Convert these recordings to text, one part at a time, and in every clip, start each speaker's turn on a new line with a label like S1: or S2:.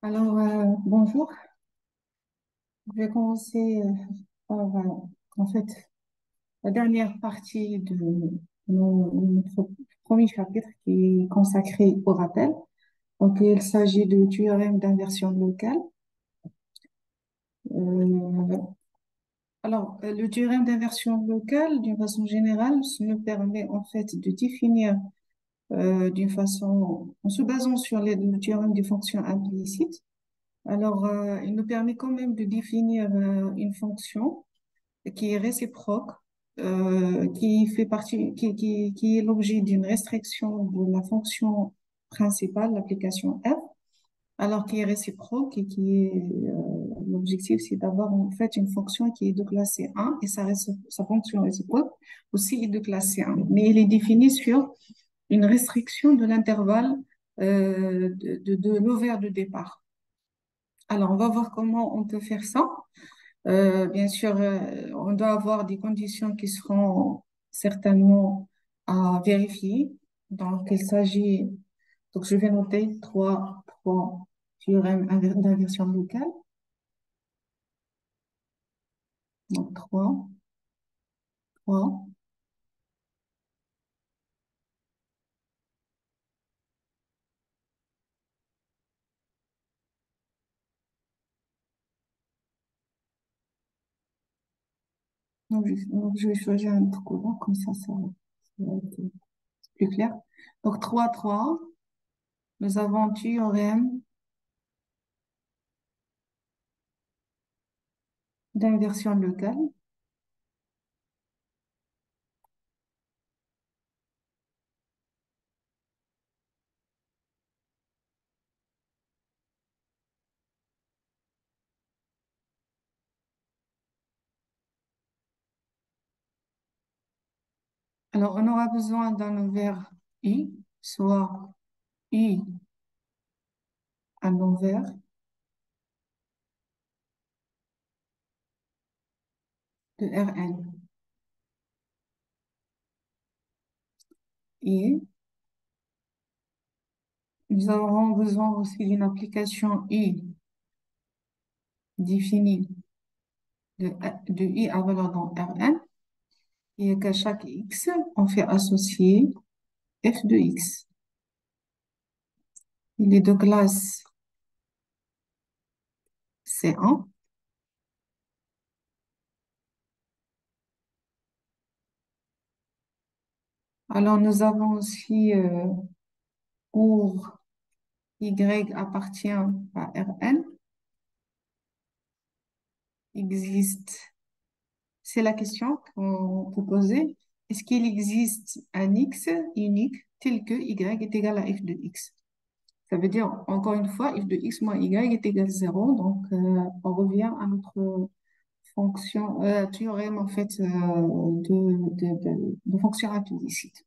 S1: Bonjour. Je vais commencer par, en fait, la dernière partie de notre premier chapitre qui est consacré au rappel. Donc, il s'agit du théorème d'inversion locale. Euh, le théorème d'inversion locale, d'une façon générale, ça nous permet en fait de définir d'une façon, en se basant sur le théorème des fonctions implicites. Il nous permet quand même de définir une fonction qui est réciproque, qui fait partie, qui est l'objet d'une restriction de la fonction principale, l'application f, alors qui est réciproque et l'objectif, c'est d'avoir en fait une fonction qui est de classe 1 et sa fonction réciproque aussi est de classe 1, mais elle est définie sur une restriction de l'intervalle de l'ovaire de départ. Alors, on va voir comment on peut faire ça. Bien sûr, on doit avoir des conditions qui seront certainement à vérifier. Donc, donc je vais noter trois théorèmes d'inversion locale. Donc, trois. Donc, je vais choisir un autre couleur, comme ça va être plus clair. Donc, trois. Nous avons théorème d'inversion locale. Alors, on aura besoin d'un ovaire I, soit I à l'envers de Rn. Et nous aurons besoin aussi d'une application I définie de I à valeur dans Rn et qu'à chaque X, on fait associer f de X. Il est de classe C1. Alors, nous avons aussi pour Y appartient à Rn, existe, c'est la question qu'on peut poser. Est-ce qu'il existe un X unique tel que Y est égal à f de X? Ça veut dire, encore une fois, f de x moins y est égal à 0. Donc, on revient à notre théorème en fait de fonction implicite.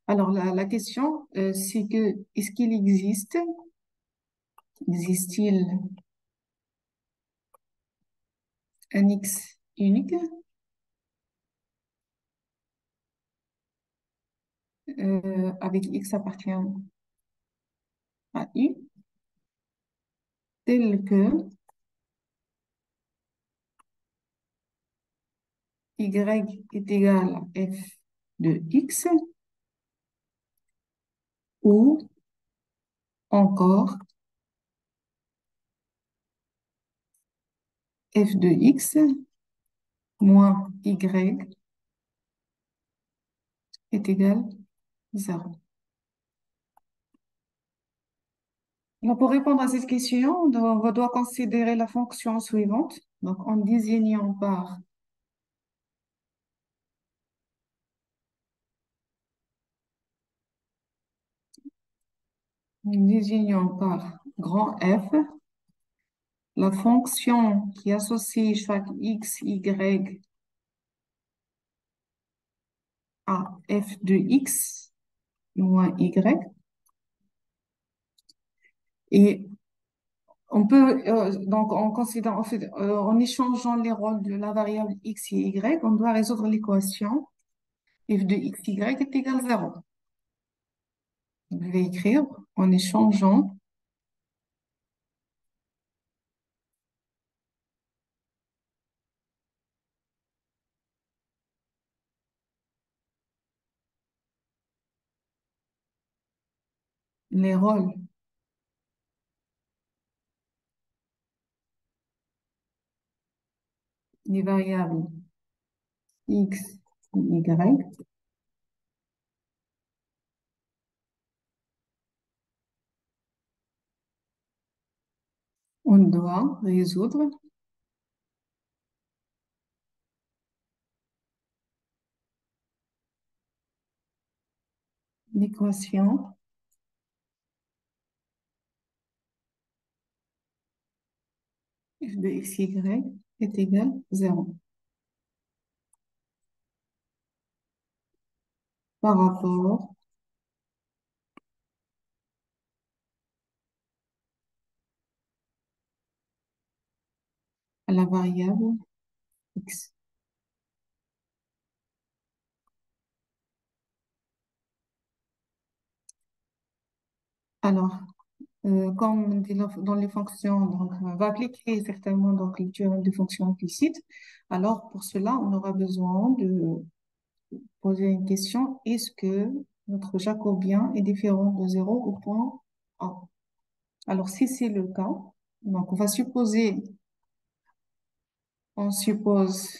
S1: Alors, la question, c'est que, est-ce qu'il existe-t-il un x unique avec x appartient à i, tel que y est égal à f de x, ou encore f de x moins y est égal à 0. Donc, pour répondre à cette question, on doit considérer la fonction suivante. Donc, en désignant par grand F la fonction qui associe chaque x, y à f de x moins y. Et on peut, donc, en considérant, en fait, en échangeant les rôles de la variable x et y, on doit résoudre l'équation f de x, y est égal à 0. Je vais écrire en échangeant les rôles, les variables X et Y, on doit résoudre l'équation f de x, y est égal 0 par rapport à la variable x. Alors, comme on dit dans les fonctions, donc, on va appliquer certainement donc, le théorème de fonctions implicites. Alors, pour cela, on aura besoin de poser une question. Est-ce que notre jacobien est différent de 0 au point A? Alors, si c'est le cas, donc on suppose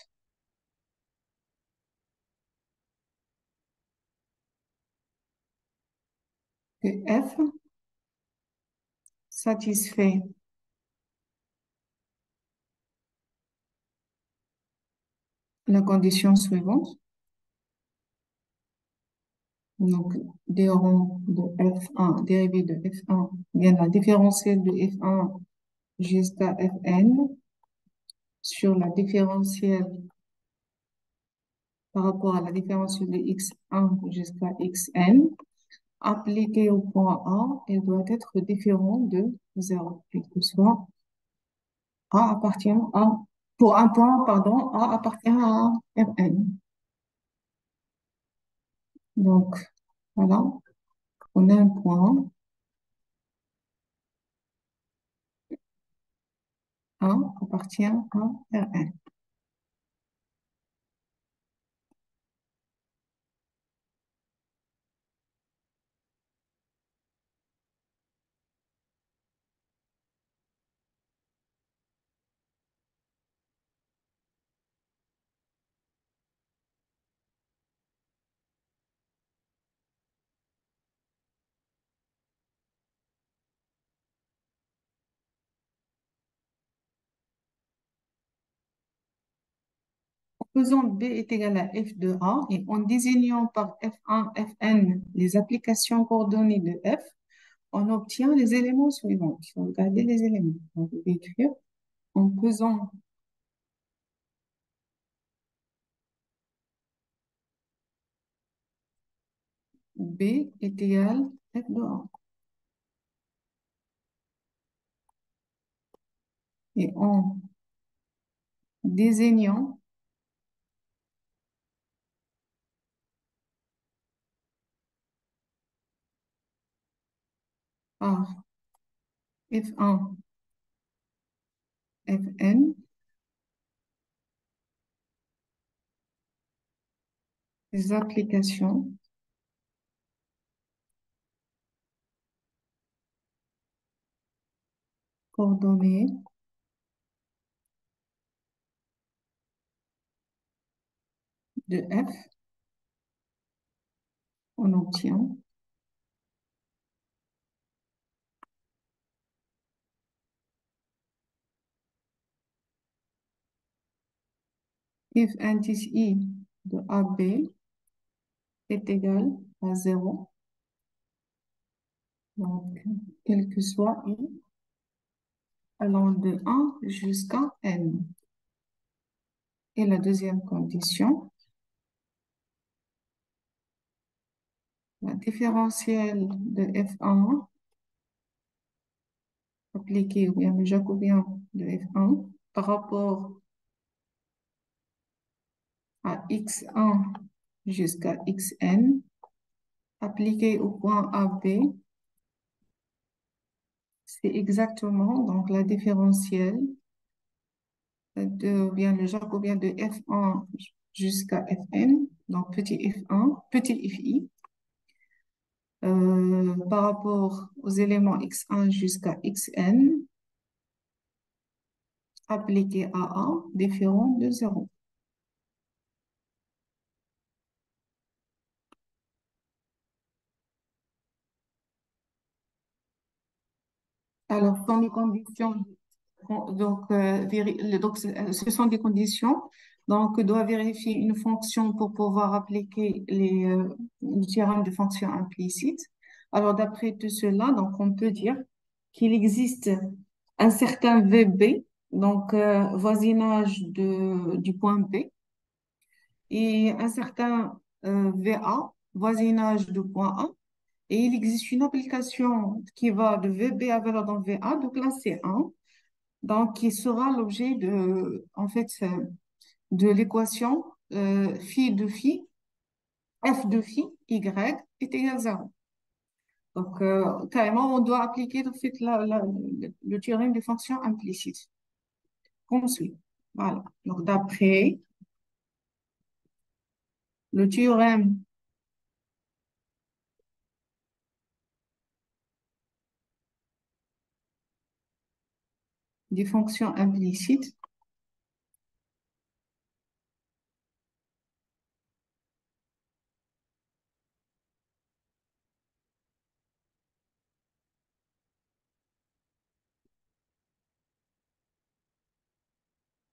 S1: que f satisfait la condition suivante. Donc, théorème de f1, dérivé de f1, bien la différentielle de f1 jusqu'à fn sur la différentielle par rapport à la différentielle de x1 jusqu'à xn, appliquée au point A, elle doit être différente de 0, quel que soit A appartient à, pour un point, pardon, A appartient à Fn. Donc, voilà, on a un point A appartient à Rn. Faisons B est égal à f de A et en désignant par F1, Fn les applications coordonnées de f, on obtient les éléments suivants. Il faut regarder les éléments. Donc, je vais écrire en faisant B est égal à f de A. Et en désignant par F1, Fn les applications coordonnées de f, on obtient if indice I de AB est égal à 0, donc quel que soit I, allant de 1 jusqu'à n. Et la deuxième condition, la différentielle de f1 appliquée, ou bien le jacobien de f1 par rapport à x1 jusqu'à xn, appliqué au point AB, c'est exactement donc la différentielle de bien le jacobien de f1 jusqu'à fn, donc petit f1, petit fi, par rapport aux éléments x1 jusqu'à xn appliqués à A différent de 0. Alors, dans les conditions, ce sont des conditions. Donc, on doit vérifier une fonction pour pouvoir appliquer le théorème de fonction implicite. Alors, d'après tout cela, donc, on peut dire qu'il existe un certain VB, donc voisinage du point B, et un certain VA, voisinage du point A. Et il existe une application qui va de VB à valeur dans VA, de classe C1, donc qui sera l'objet de l'équation phi de phi, f de phi, y est égal à 0. Donc, carrément, on doit appliquer en fait, le théorème des fonctions implicites, comme suit. Voilà. Donc, d'après le théorème des fonctions implicites,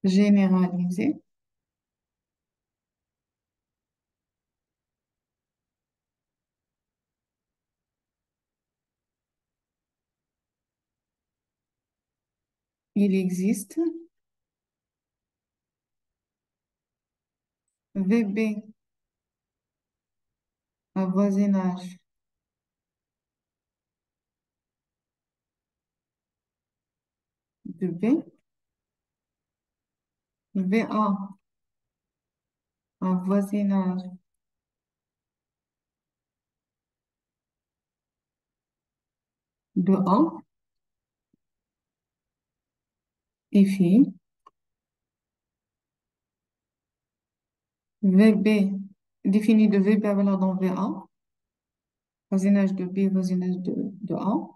S1: généralisé, il existe VB à voisinage de B, VA à voisinage de A, et phi, VB défini de VB à valeur dans VA, voisinage de B, voisinage de A,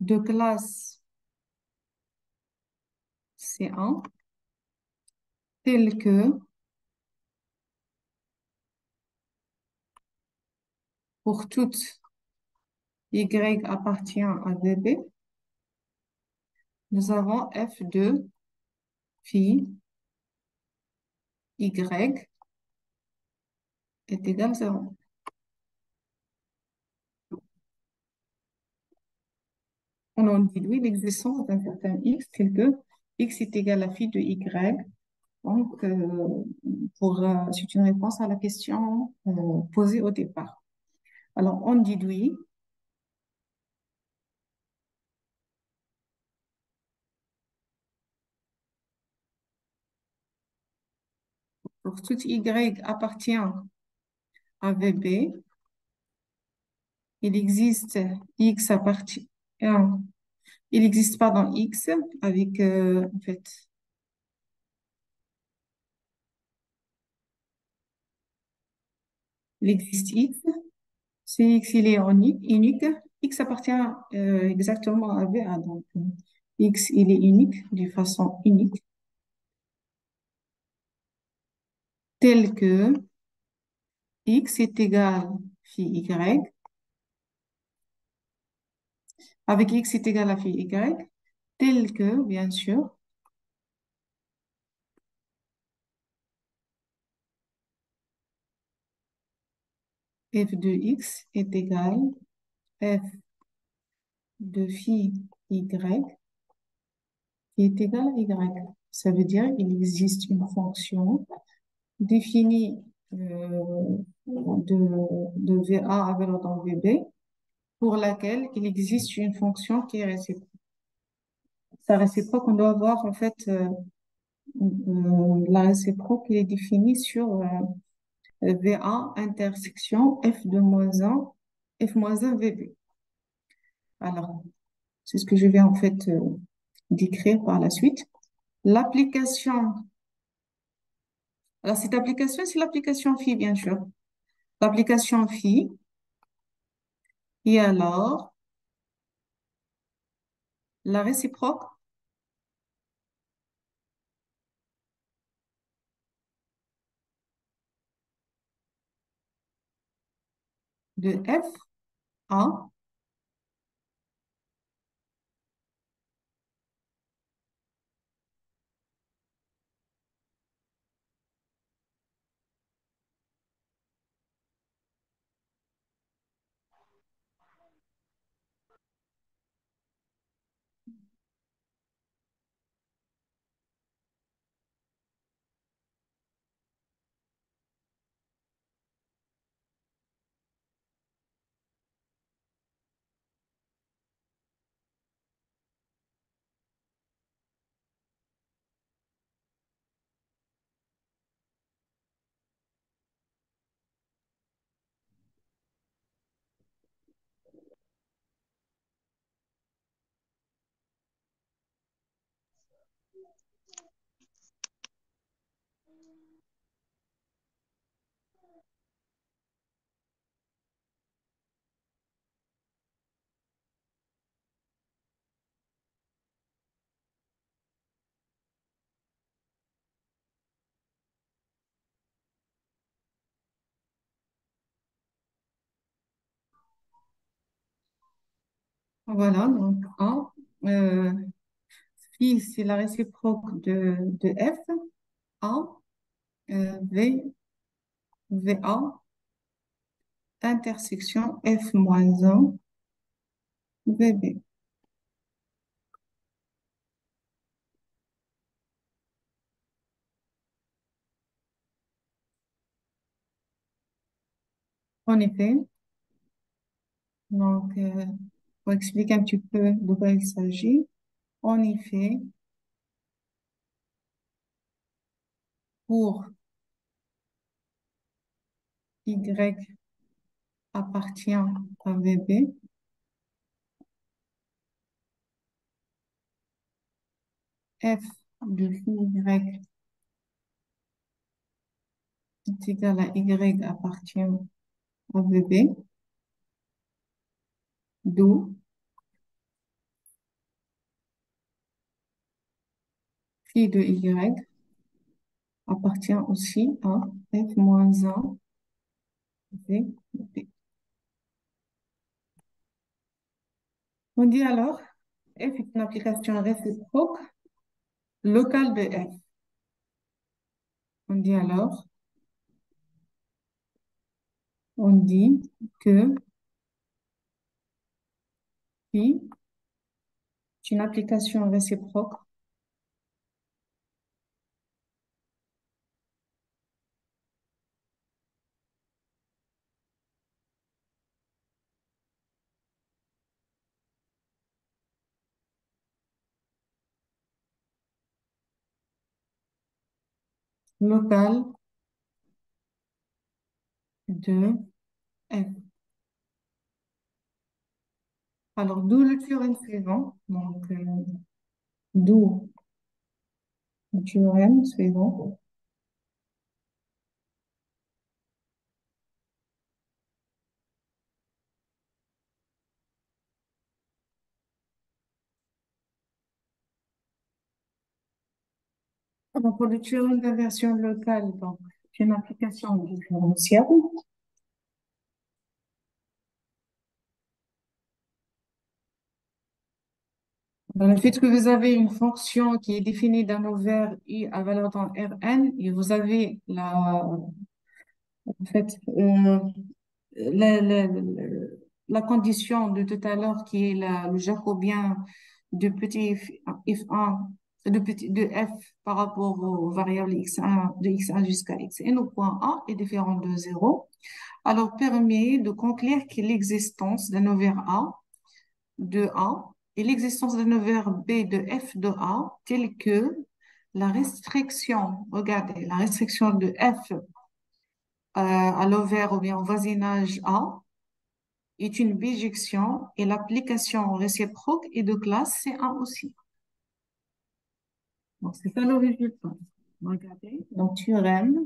S1: de classe C1, tel que pour toute Y appartient à VB, nous avons F de phi Y est égal à 0. On en déduit l'existence d'un certain X tel que X est égal à phi de Y. Donc, c'est une réponse à la question posée au départ. Alors, on déduit pour tout Y appartient à VB, il existe X appartient, il existe, pardon, X avec, en fait, il existe X, si X il est unique, X appartient exactement à VA, donc X il est unique de façon unique, tel que X est égal phi Y, avec X est égal à phi Y, tel que, bien sûr, f de X est égal f de phi Y qui est égal à Y. Ça veut dire qu'il existe une fonction définie de VA avec dans VB pour laquelle il existe une fonction qui est réciproque. Sa réciproque, on doit avoir en fait la réciproque qui est définie sur VA intersection F de moins 1, F moins 1 VB. Alors, c'est ce que je vais en fait décrire par la suite. L'application, alors cette application, c'est l'application phi, bien sûr. L'application phi, et alors, La réciproque de f a, voilà, donc a, euh, phi, c'est la réciproque de f, a, v, va, intersection f moins 1, vb. En effet, donc, pour expliquer un petit peu de quoi il s'agit, en effet, pour y appartient à vb, f de y est égal à y appartient à vb, d'où phi de y appartient aussi à f moins 1 vb. On dit alors, f est une application réciproque locale de f. On dit alors, on dit que phi est une application réciproque locale de f. Alors, d'où le théorème suivant. Donc, d'où le théorème suivant. Donc, pour le théorème d'inversion locale, donc, c'est une application différentielle. Dans le fait que vous avez une fonction qui est définie d'un ouvert I à valeur dans Rn, et vous avez en fait, la, la, la, la condition de tout à l'heure qui est le jacobien de petit f1, de f par rapport aux variables x1, de x1 jusqu'à xn au point A est différent de 0, alors permet de conclure que l'existence d'un ouvert A de A et l'existence d'un ouvert B de f de A tel que la restriction, regardez, la restriction de f à l'ovaire ou bien au voisinage A est une bijection et l'application réciproque est de classe C1 aussi. Donc, c'est ça le résultat. Regardez. Donc, théorème,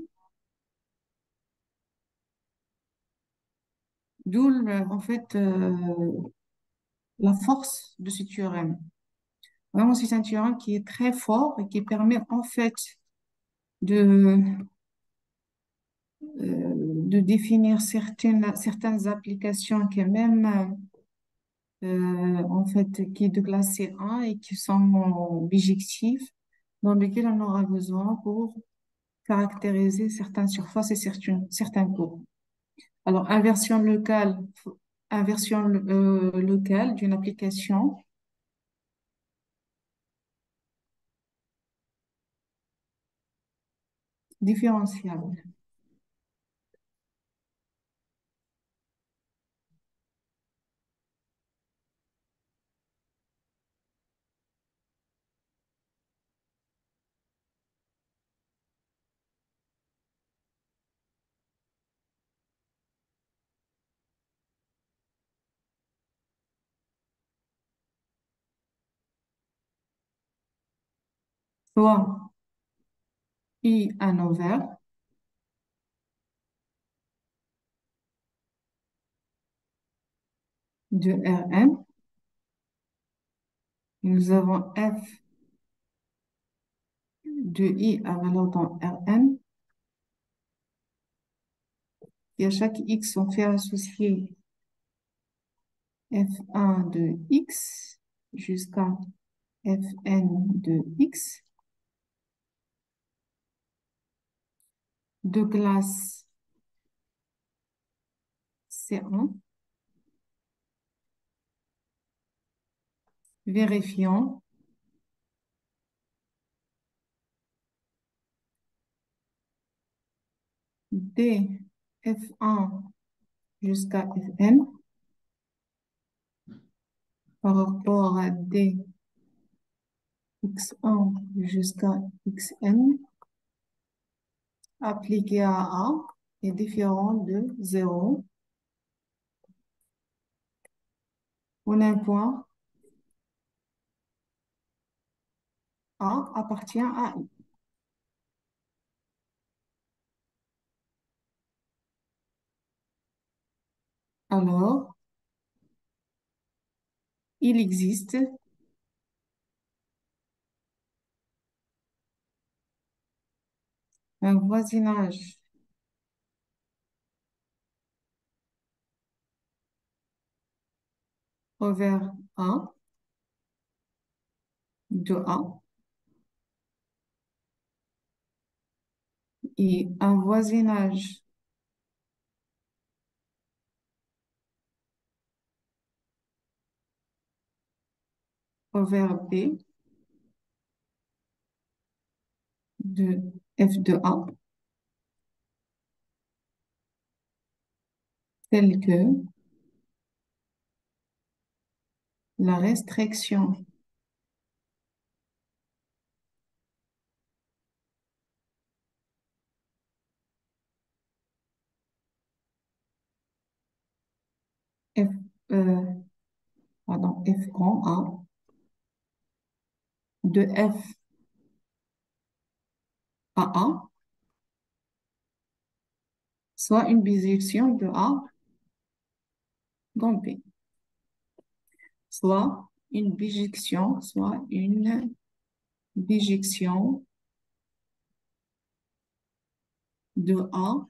S1: d'où en fait la force de ce théorème. Vraiment, c'est un théorème qui est très fort et qui permet en fait de, de définir certaines applications qui est même en fait qui est de classe C1 et qui sont bijectives dans lesquelles on aura besoin pour caractériser certaines surfaces et certains courbes. Alors, inversion locale d'une application différenciable. Soit I un envers de Rn. Nous avons f de I à valeur dans Rn. Et à chaque x, on fait associer f1 de x jusqu'à fn de x de classe C1, vérifiant d f1 jusqu'à fn par rapport à d x1 jusqu'à xn appliqué à A est différent de 0 où un point A appartient à I. Alors, il existe un voisinage over A de A et un voisinage over B de F de A tel que la restriction F, euh, F grand A de F à A, soit une bisection de A dans B, soit une bijection de A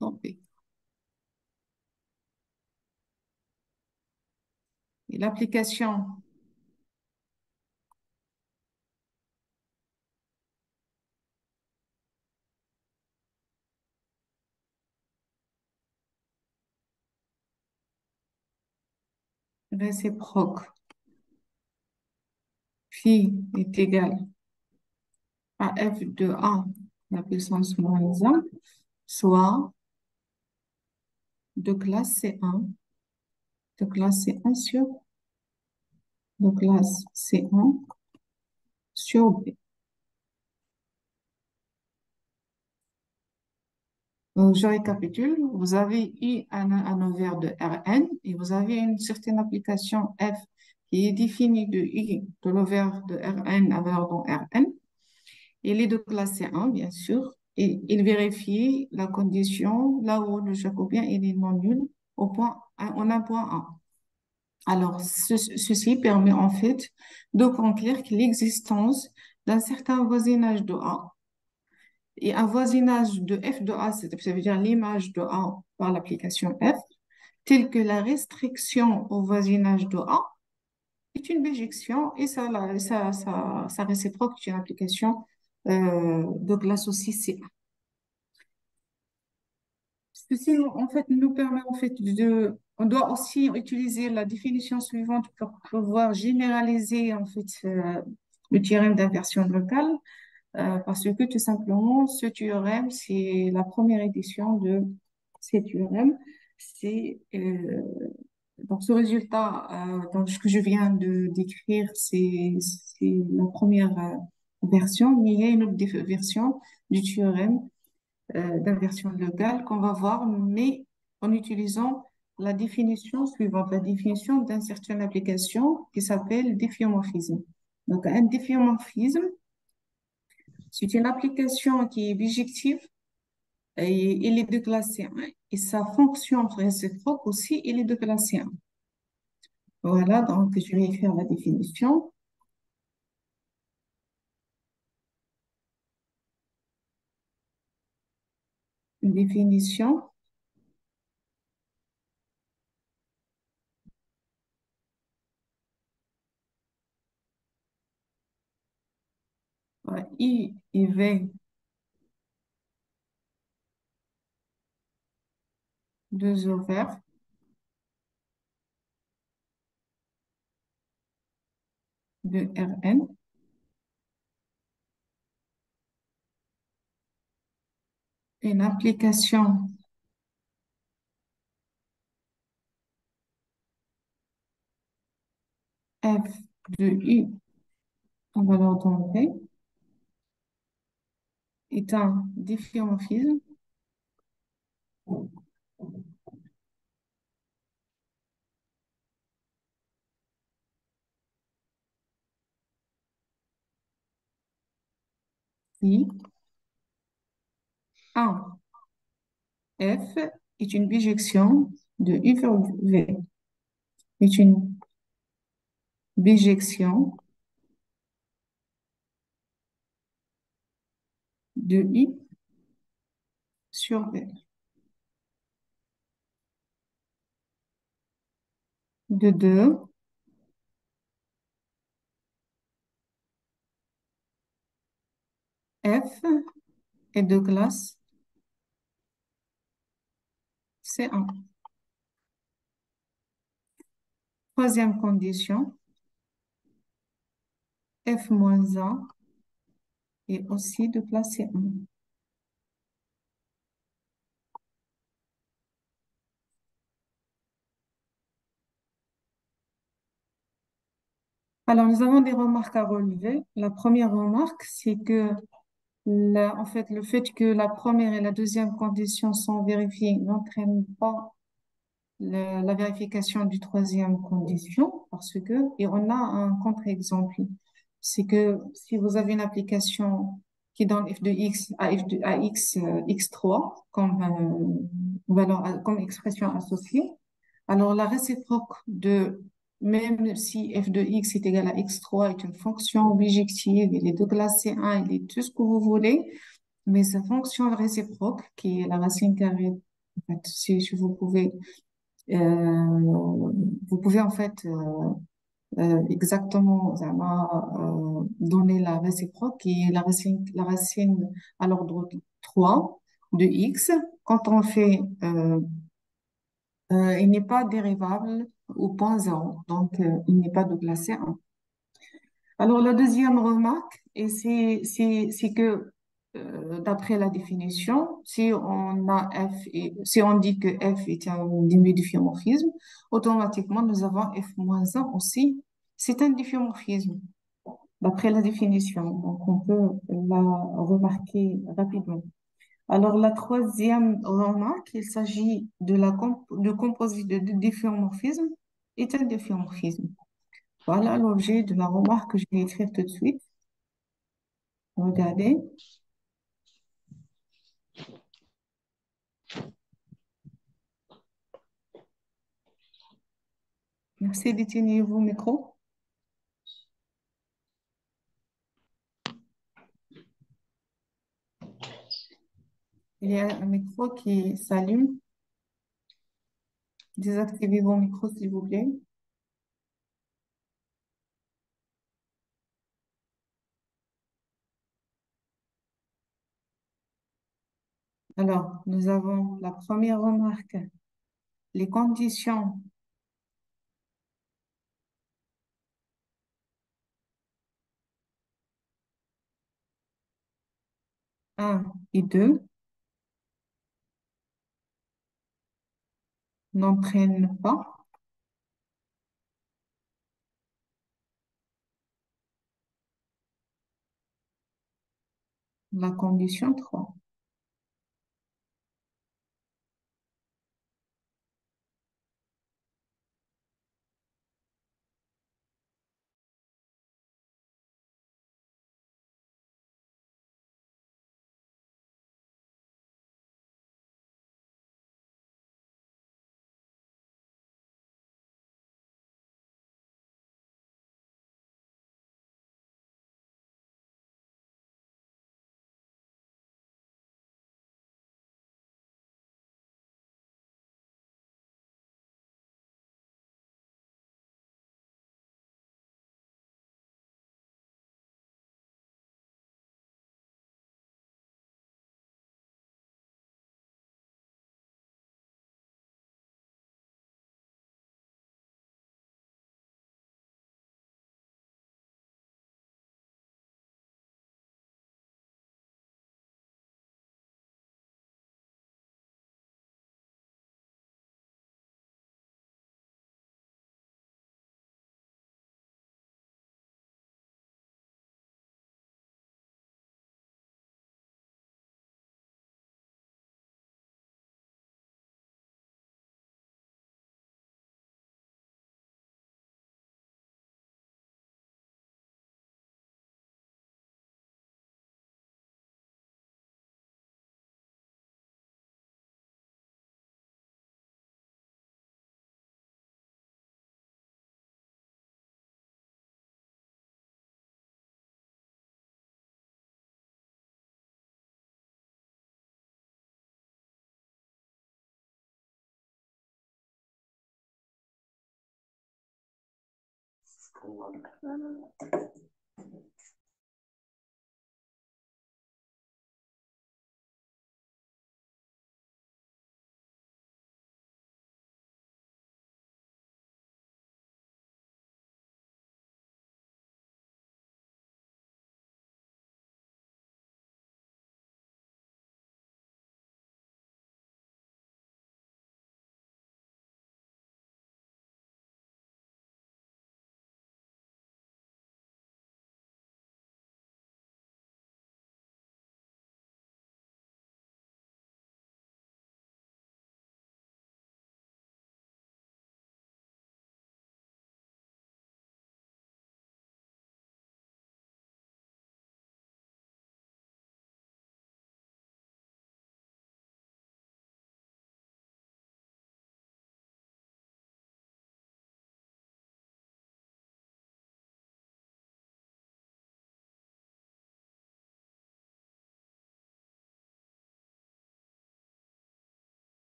S1: dans B. Et l'application réciproque phi est égale à f de A, la puissance moins 1, soit de classe C1, de classe C1 sur, de classe C1 sur B. Donc, je récapitule. Vous avez I un envers de Rn et vous avez une certaine application f qui est définie de I de l'envers de Rn à valeur dans Rn. Il est de classe C1, bien sûr, et il vérifie la condition là où le jacobien il est non nul en un point A. Alors, ceci permet en fait de conclure que l'existence d'un certain voisinage de A et un voisinage de f de A, ça veut dire l'image de A par l'application f, tel que la restriction au voisinage de A est une bijection et sa réciproque est une application de classe aussi C. Ceci, en fait, nous permet, en fait, on doit aussi utiliser la définition suivante pour pouvoir généraliser, en fait, le théorème d'inversion locale, parce que tout simplement, ce théorème, c'est la première édition de ces théorèmes. C'est, donc, ce résultat, donc, ce que je viens de décrire, c'est la première, version, mais il y a une autre version du théorème d'inversion locale qu'on va voir, mais en utilisant la définition suivante, la définition d'une certaine application qui s'appelle difféomorphisme. Donc, un difféomorphisme, c'est une application qui est bijective et il est de classe 1. Et sa fonction réciproque aussi, il est de classe 1. Voilà, donc je vais écrire la définition. Une définition, I et V, deux ovaires, de Rn, une application f de I en valeur d'entrée est un difféomorphisme si A f est une bijection de U vers V, est une bijection de I sur V, de 2 f est de classe C1. Troisième condition, f moins 1 est aussi de classe C1. Alors, nous avons des remarques à relever. La première remarque, c'est que en fait, le fait que la première et la deuxième condition sont vérifiées n'entraîne pas la vérification du troisième condition parce que, et on a un contre-exemple, c'est que si vous avez une application qui donne f de x à x, x3 comme, comme expression associée, alors la réciproque de même si f de x est égal à x3 est une fonction bijective, il est de classe C1, il est tout ce que vous voulez, mais sa fonction réciproque, qui est la racine carrée, en fait, si vous pouvez en fait exactement donner la réciproque qui est la racine à l'ordre 3 de x. Quand on fait, il n'est pas dérivable au point zéro, donc il n'est pas de classe 1. Alors la deuxième remarque, et c'est que d'après la définition, si on a f et si on dit que f est un difféomorphisme, automatiquement nous avons f moins 1 aussi. C'est un difféomorphisme d'après la définition. Donc on peut la remarquer rapidement. Alors la troisième remarque, il s'agit de de composite de difféomorphisme est un difféomorphisme. Voilà l'objet de la remarque que je vais écrire tout de suite. Regardez. Merci d'éteindre vos micros. Il y a un micro qui s'allume. Désactivez vos micros, s'il vous plaît. Alors, nous avons la première remarque. Les conditions 1 et 2 n'entraînent pas la condition 3.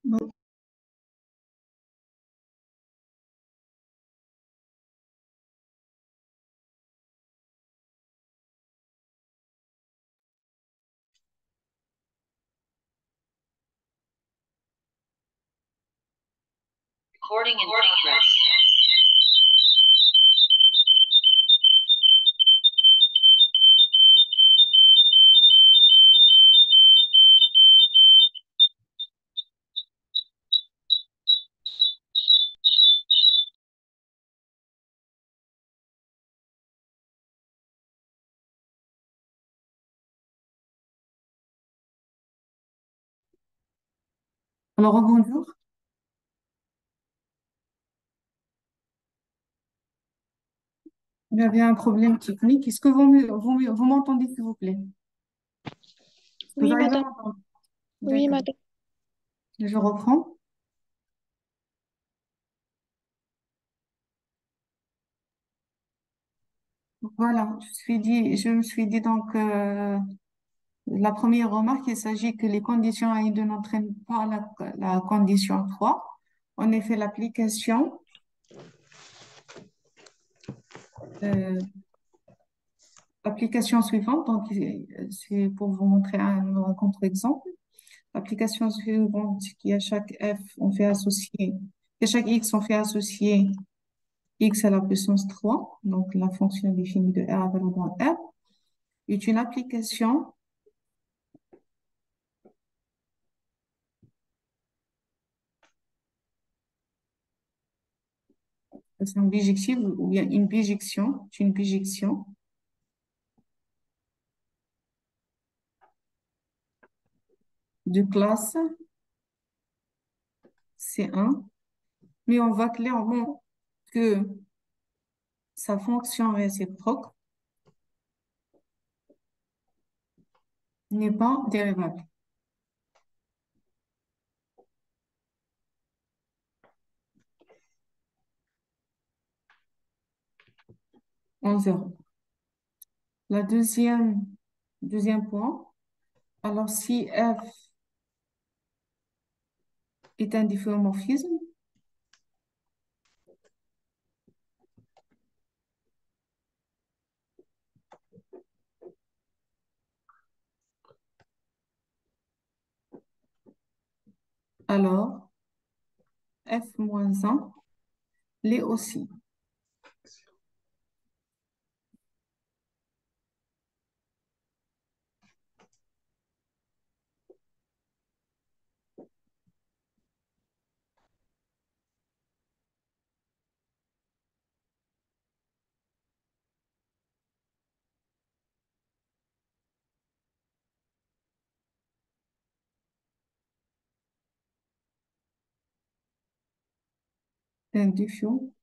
S1: Bon.
S2: Recording in progress.
S1: Alors, bonjour. Il y avait un problème technique. Est-ce que vous m'entendez, s'il vous plaît? Vous
S3: Oui,
S1: arrivez à
S3: madame.
S1: m'entendre?
S3: Oui,
S1: D'accord.
S3: madame.
S1: Je reprends. Voilà, je me suis dit donc, la première remarque, il s'agit que les conditions A1 n'entraînent pas la condition 3. En effet, euh, l'application suivante, donc c'est pour vous montrer un contre-exemple. L'application suivante qui à chaque f, on fait associer, à chaque x, on fait associer x à la puissance 3, donc la fonction définie de R avec le grand R, est une application, c'est un bijectif ou bien une bijection, c'est une bijection de classe C1, mais on voit clairement que sa fonction réciproque n'est pas dérivable en zéro. La deuxième point, alors si f est un difféomorphisme, alors f moins 1 l'est aussi. Un difféomorphisme.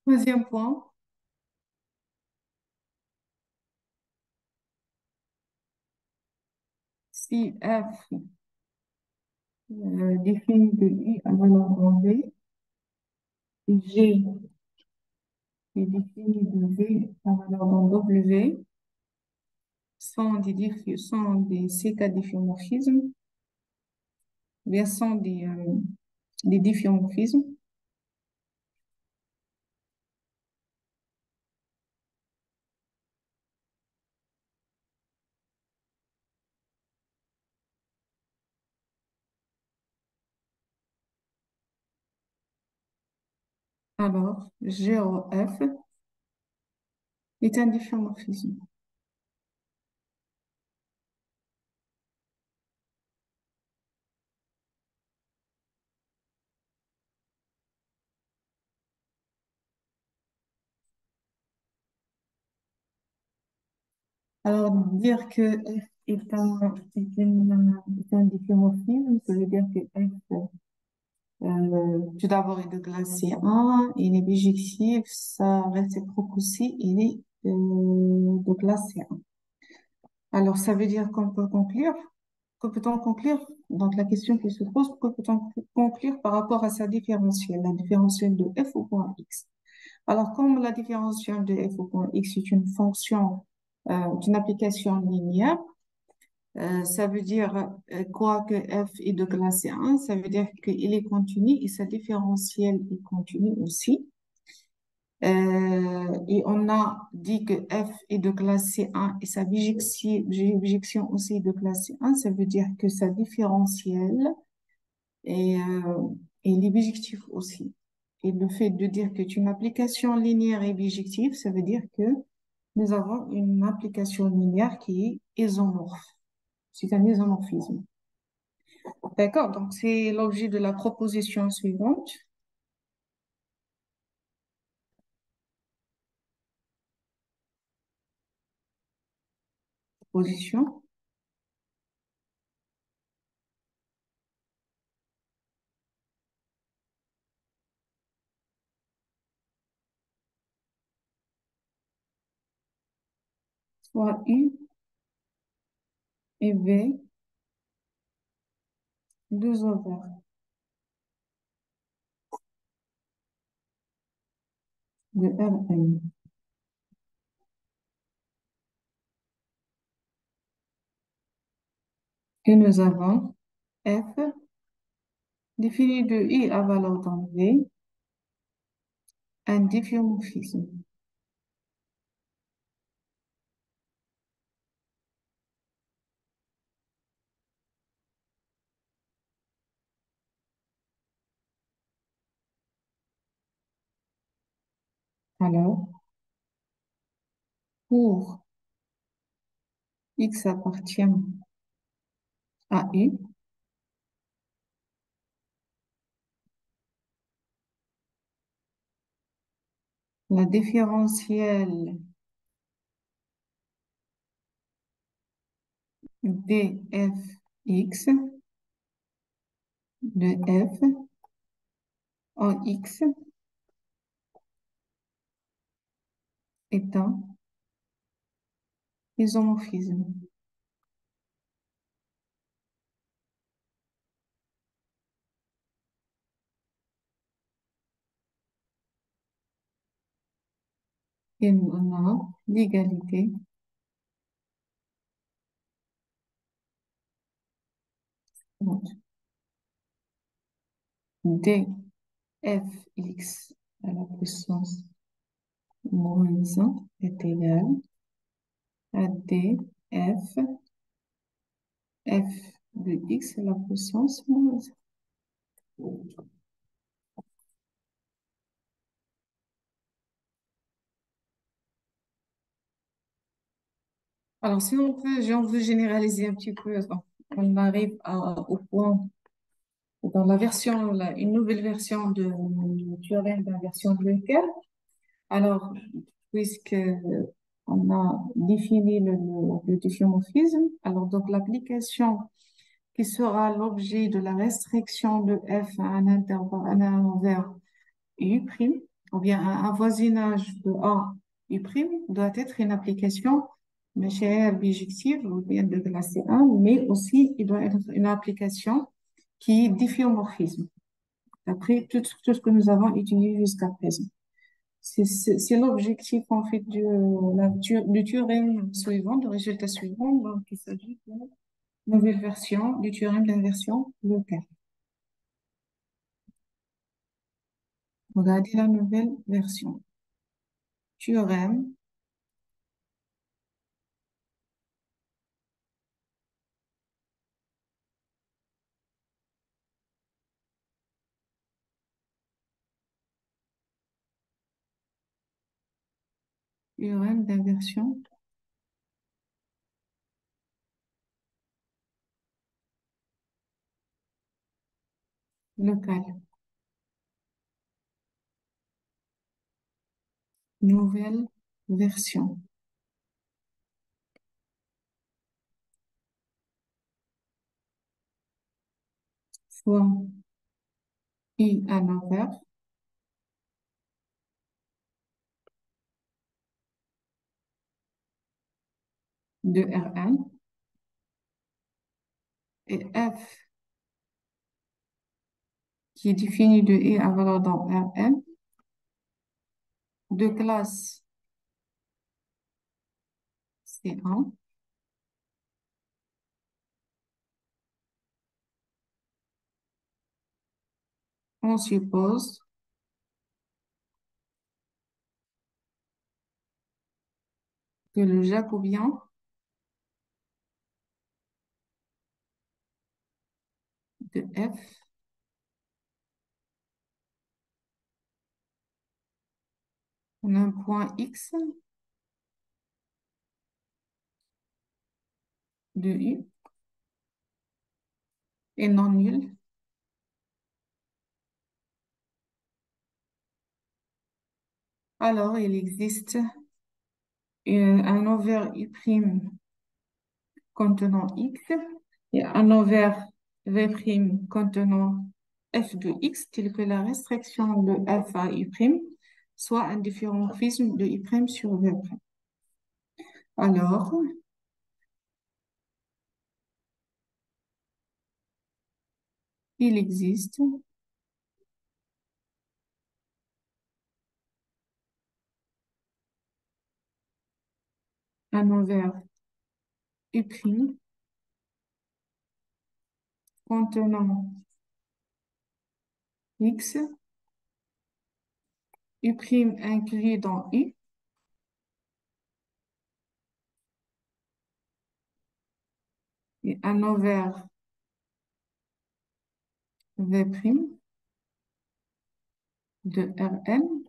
S1: Troisième point, si f défini de i à valeur grand V, et g est défini de v à valeur dans W, sont des CK difféomorphismes, bien sont des difféomorphismes. Alors, GOF est un difféomorphisme. Alors, dire que F est un difféomorphisme, ça veut dire que F, tout d'abord, est de classe C1, il est bijectif, sa réciproque aussi, il est de classe C1. Alors, ça veut dire qu'on peut conclure, que peut-on conclure? Donc, la question qui se pose, que peut-on conclure par rapport à sa différentielle, la différentielle de F au point X? Alors, comme la différentielle de F au point X est une fonction d'une application linéaire, ça veut dire quoi que f est de classe 1, ça veut dire qu'il est continu et sa différentielle est continue aussi. Et on a dit que f est de classe C1 et sa bijection aussi est de classe C1, ça veut dire que sa différentielle est, est bijectif aussi. Et le fait de dire que une application linéaire est bijective, ça veut dire que nous avons une application linéaire qui est isomorphe. C'est un isomorphisme. D'accord, donc c'est l'objet de la proposition suivante. Proposition. fois U et V, 2 ovaires de Rn. Et nous avons F défini de I à valeur dans V, un difféomorphisme. Alors, pour X appartient à U, la différentielle dfx de f en x est un isomorphisme. Et on a l'égalité dfx à la puissance moins 1 est égal à df f de x à la puissance moins 1. Alors, si on veut généraliser un petit peu, on arrive au point, dans une nouvelle version du théorème d'inversion de Lequel. Alors, puisque on a défini le difféomorphisme, alors donc l'application qui sera l'objet de la restriction de f à un intervalle, à un envers U', ou bien un voisinage de A U', doit être une application chère, bijective, ou bien de classe 1, mais aussi il doit être une application qui est difféomorphisme, d'après tout ce que nous avons étudié jusqu'à présent. C'est l'objectif en fait du théorème suivant, du résultat suivant. Donc, il s'agit de nouvelle version du théorème d'inversion locale. Regardez la nouvelle version. Théorème théorème d'inversion locale. Nouvelle version. Fois I à l'envers de Rn et F qui est défini de I à valeur dans Rn de classe C1. On suppose que le jacobien de F en un point X de U est non nul. Alors, il existe un ovaire U' contenant X et un ovaire V' contenant F de X, tel que la restriction de F à U', soit un difféomorphisme de U' sur V'. Alors, il existe un ovaire U' contenant X, U' inclus dans U, et un ovaire V' de Rn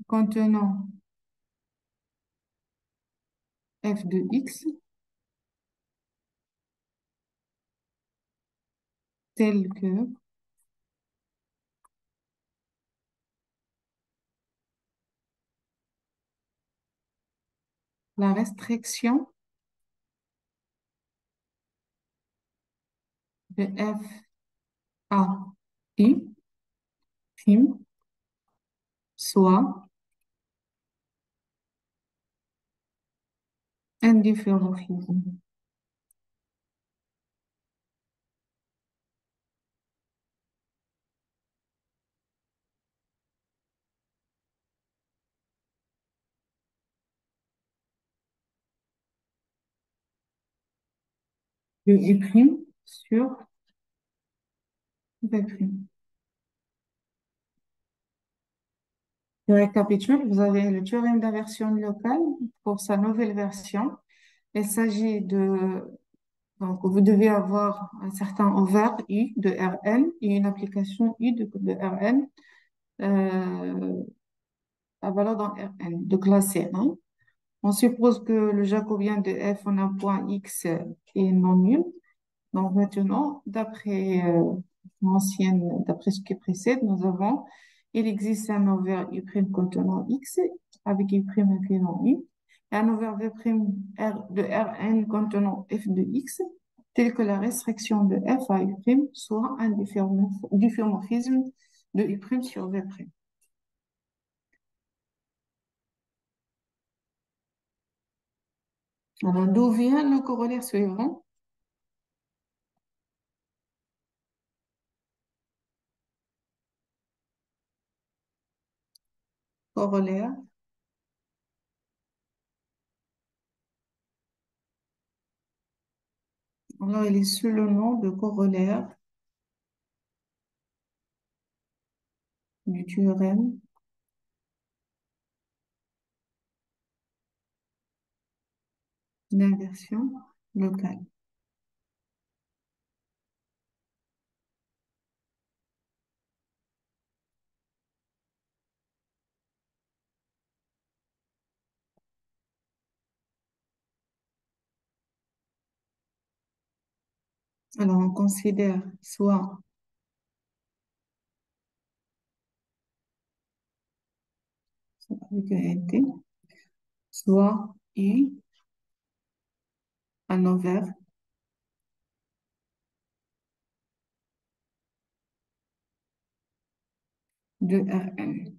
S1: contenant F de X tel que la restriction de F à I prime soit un difféomorphisme. De I' sur V'. Je récapitule, vous avez le théorème d'inversion locale pour sa nouvelle version. Il s'agit donc vous devez avoir un certain ovaire U de Rn et une application U de Rn euh, à valeur dans Rn, de classe C1. On suppose que le jacobien de f en un point X est non nul. Donc maintenant, d'après ce qui précède, nous avons, il existe un ovaire U' contenant X avec U' incluant U, et un ovaire V' de Rn contenant f de X, tel que la restriction de f à U' soit un difféomorphisme de U' sur V'. Alors, d'où vient le corollaire suivant? Corollaire. Alors, il est sous le nom de corollaire du théorème d'inversion locale. Alors, on considère soit avec un T, soit U, un ovaire de Rn.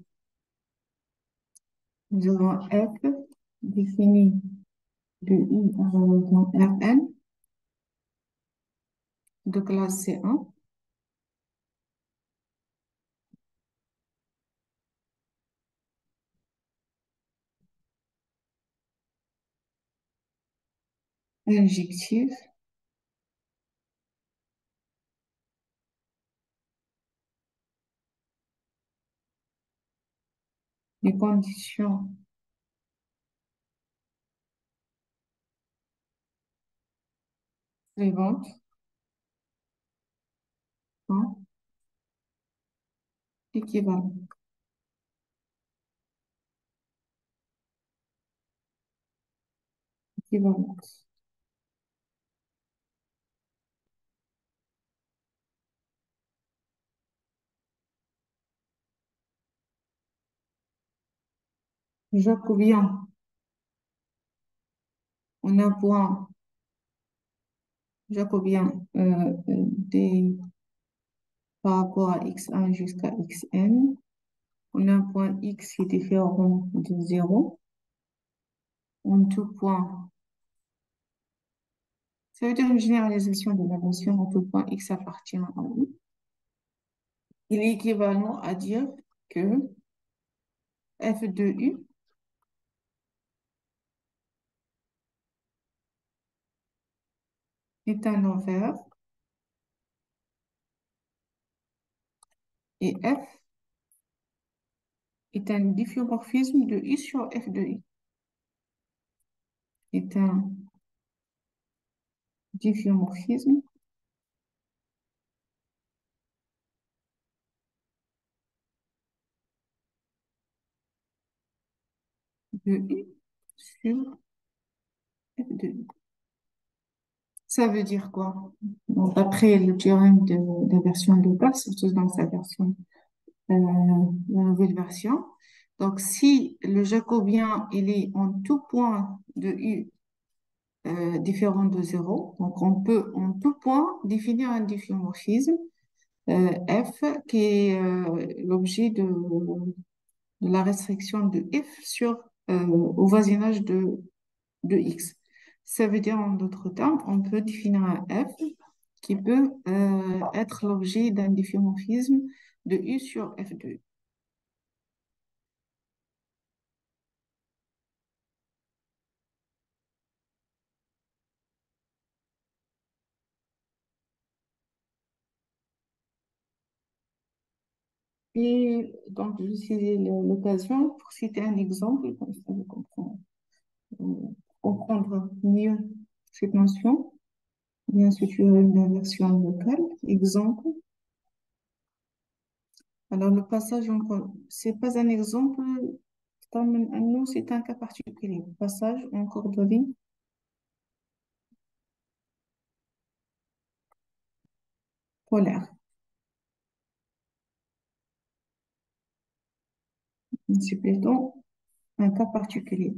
S1: Nous avons F défini de I à relation Rn de classe C1, injective, les conditions suivantes sont équivalentes. Équivalentes. Jacobien, on a un point jacobien par rapport à x1 jusqu'à xn. On a un point x qui est différent de 0 en tout point. Ça veut dire une généralisation de la notion en tout point x appartient à U. Il est équivalent à dire que f de u est un envers et f est un difféomorphisme de u sur f de u. Est un difféomorphisme de u sur f de u. Ça veut dire quoi? Donc, d'après le théorème de la version locale, surtout dans sa version, la nouvelle version. Donc, si le jacobien, il est en tout point de u différent de zéro, donc on peut en tout point définir un difféomorphisme f qui est l'objet de la restriction de f sur au voisinage de x. Ça veut dire en d'autres termes, on peut définir un f qui peut être l'objet d'un difféomorphisme de u sur f de u. Et donc, je saisis l'occasion pour citer un exemple, comme ça vous euh, comprendre mieux cette notion. Bien sûr, tu as une version locale. Exemple. Alors, le passage c'est pas un exemple, nous, c'est un cas particulier. Le passage en coordonnées polaires. C'est plutôt un cas particulier.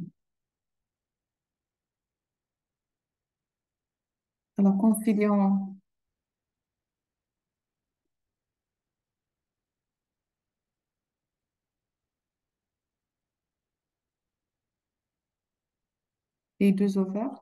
S1: Alors, considérons les deux ovaires,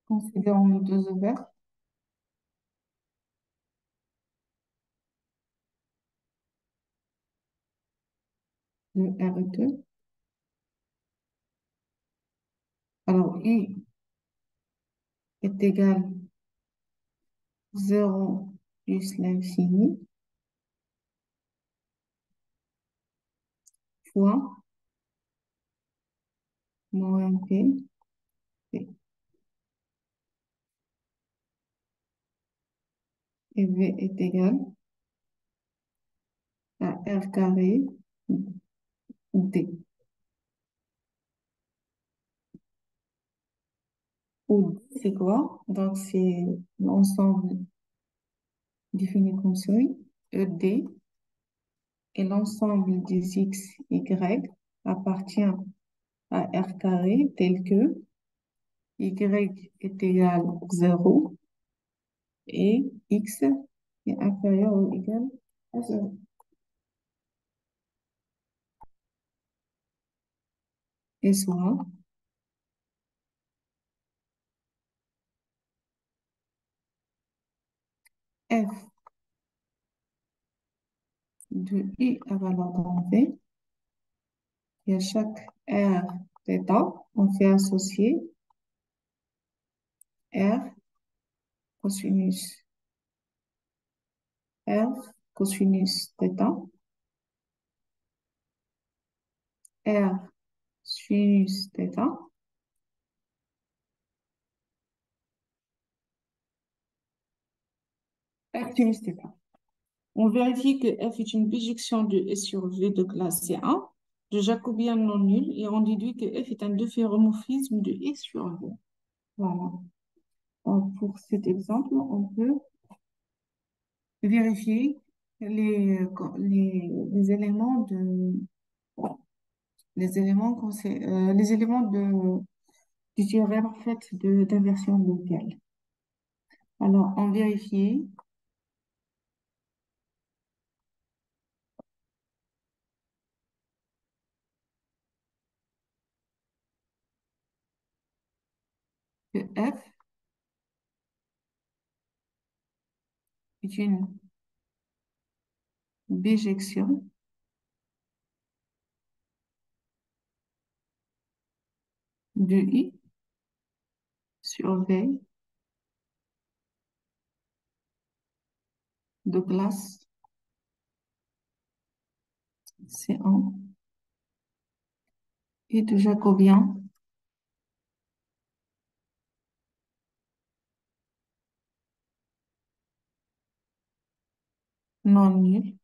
S1: considérons nos deux ovaires, le R2. Alors, U est égal à 0 plus l'infini fois moins P. P. Et V est égal à R carré D. Où D, c'est quoi? Donc, c'est l'ensemble défini comme suit. ED et l'ensemble des X, Y appartient à R carré tel que Y est égal à 0 et X est inférieur ou égal à 0. Et soit F de I à valeur grand V, et à chaque R θ, on fait associer R cosinus R cosinus θ, R sinus θ, R sinus θ. On vérifie que F est une bijection de S sur V de classe C1, de jacobien non nul, et on déduit que F est un différomorphisme de S sur V. Voilà. Donc, pour cet exemple, on peut vérifier les éléments les éléments du théorème en fait d'inversion locale. Alors, on vérifie que F est une bijection de I sur V de classe C1 et de Jacobien non nul.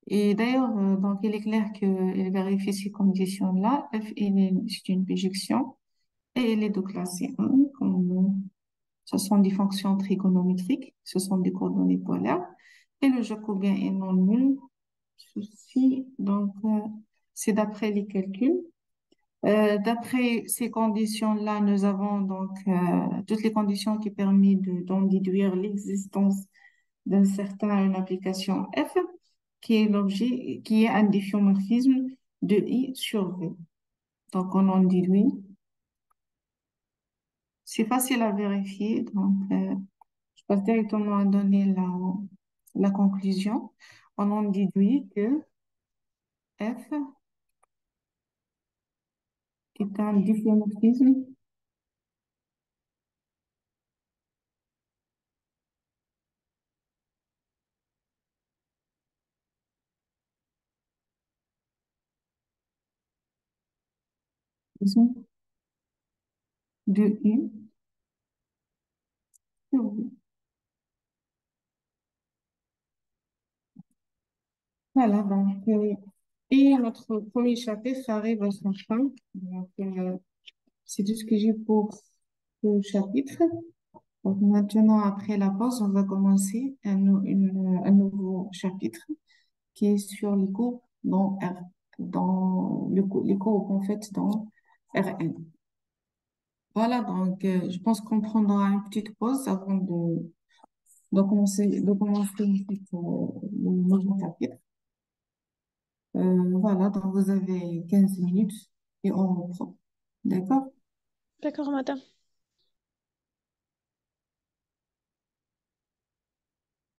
S1: Et d'ailleurs, donc il est clair qu'il vérifie ces conditions-là. C'est une bijection et elle est de classe C1. Ce sont des fonctions trigonométriques, ce sont des coordonnées polaires. Et le jacobien est non nul. Ceci, donc, c'est d'après les calculs. D'après ces conditions-là, nous avons donc toutes les conditions qui permettent d'en déduire l'existence d'un certain, une application F, qui est l'objet, qui est un difféomorphisme de I sur V. Donc, on en déduit. C'est facile à vérifier. Donc, je passe directement à donner la conclusion. On en déduit que F est un difféomorphisme de I sur V. Voilà, donc, et notre premier chapitre arrive à son fin. Donc, c'est tout ce que j'ai pour ce chapitre. Donc, maintenant, après la pause, on va commencer un nouveau chapitre qui est sur les courbes dans R, les courbes en fait dans Rn. Voilà, donc je pense qu'on prendra une petite pause avant de commencer en fait, le nouveau chapitre. Voilà, donc vous avez 15 minutes et on reprend. D'accord?
S3: D'accord, madame.